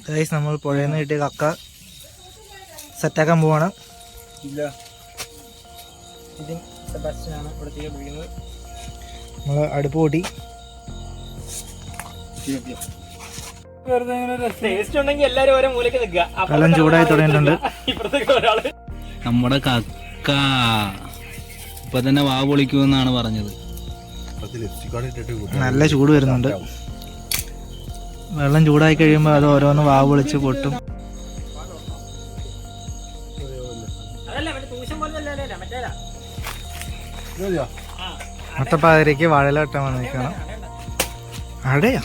Guys നമ്മൾ പുഴയിൽ നിന്ന് കിട്ടിയ കക്ക സെറ്റാക്കാൻ പോവാണ്. നമ്മൾ അടുപ്പ് കൂട്ടി വെള്ളം ചൂടായി തുടങ്ങിയിട്ടുണ്ട്. നമ്മുടെ കക്ക ഇപ്പൊ തന്നെ വാ പൊളിക്കുമെന്നാണ് പറഞ്ഞത്. നല്ല ചൂട് വരുന്നുണ്ട്. വെള്ളം ചൂടായി കഴിയുമ്പോൾ അത് ഓരോന്ന് വാ പൊളിച്ച് പൊട്ടും. മുട്ടപ്പാതിരക്ക് വാഴയിലോട്ടം വന്ന് നിൽക്കണം. അടയാ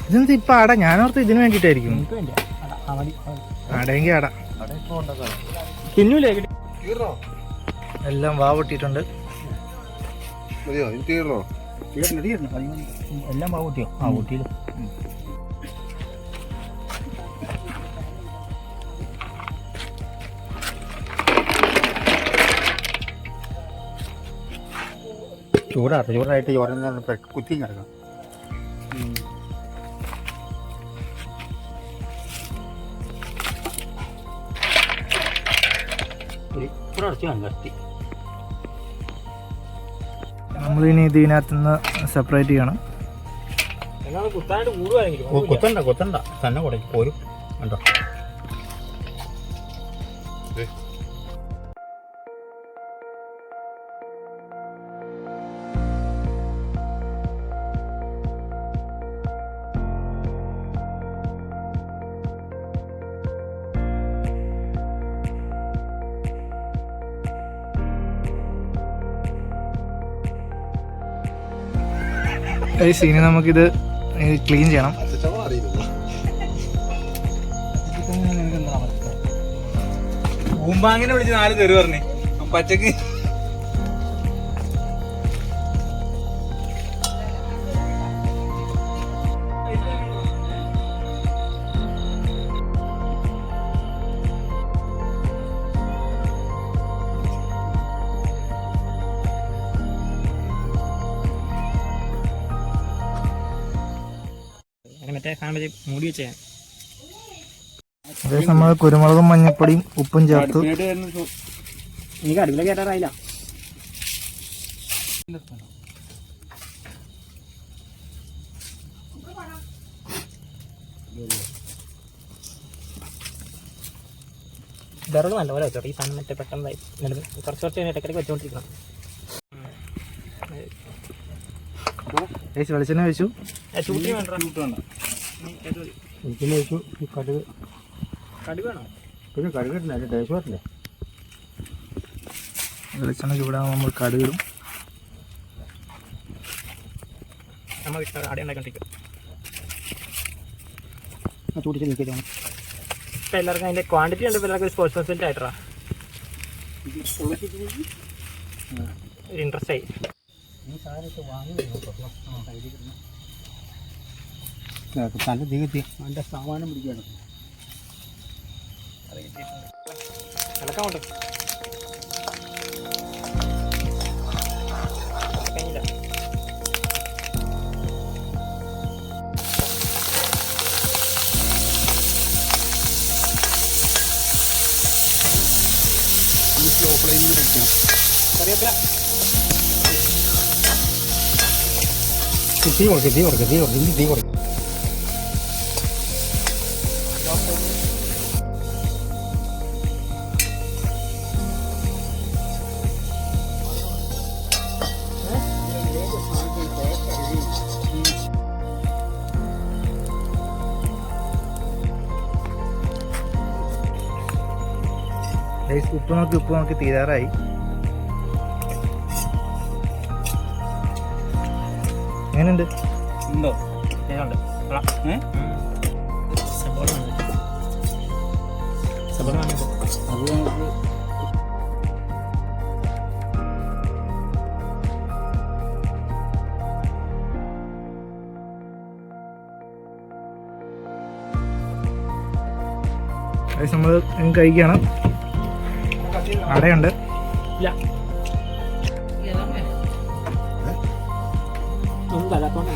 ഇതെന്താ ഇപ്പൊ അട? ഞാനോർത്ത് ഇതിന് വേണ്ടിട്ടായിരിക്കും. അടയെങ്കിൽ അട. എല്ലാം വാ പൊട്ടിയിട്ടുണ്ട്. എല്ലാം വാ പൊട്ടിയോ? ആ പൊട്ടിയില്ല. ചൂടായിട്ട് ചോര കുത്തി കിടക്കാം. നമ്മളിനി ഇതിനകത്തുനിന്ന് സെപ്പറേറ്റ് ചെയ്യണം. കൊത്തണ്ട തന്നെ കുടയ്ക്ക് പോരും കണ്ടോ. ഇനി നമുക്കിത് ക്ലീൻ ചെയ്യണം. ൂമ്പാങ്ങിനെ വിളിച്ച് 4 തെറി പറഞ്ഞേ പച്ചക്ക്. മൂടി വെച്ചേ. നമ്മൾ കുരുമുളകും മഞ്ഞപ്പൊടിയും ഉപ്പും ചേർത്ത് എനിക്ക് അടുപ്പില കയറ്റാറായില്ല. വിറക് നല്ലപോലെ വെച്ചോട്ടെ. ഈ സാധനം മറ്റേ പെട്ടെന്ന് കുറച്ച് ഇടയ്ക്കിടയ്ക്ക് വെച്ചോണ്ടിരിക്കണം. വെളിച്ചെണ്ണ വെച്ചു. വെളിച്ചെണ്ണ ചൂടാകുമ്പോൾ നമ്മൾ കടുകിടും. എല്ലാവർക്കും അതിന്റെ ക്വാണ്ടിറ്റി ഉണ്ട്. എല്ലാവർക്കും ഒരു സ്പോർട്സ് ഫെസിലിറ്റി ആയിട്ടാ ഒരു ഇൻട്രസ്റ്റ് ആയി. നല്ല തീകത്തി അതിൻ്റെ സാമാനം പിടിക്കുകയാണ്. നടക്കാൻ കൊണ്ട് കഴിഞ്ഞില്ല. കറിവേപ്പില തീ കൊടുക്കും. ഉപ്പ് നോക്കി തീരാറായി. എങ്ങനെയുണ്ട്? ഉണ്ടോ? നമ്മൾ കഴിക്കണം. അടയുണ്ട്. ഒന്നും തരാത്തോണ്ട്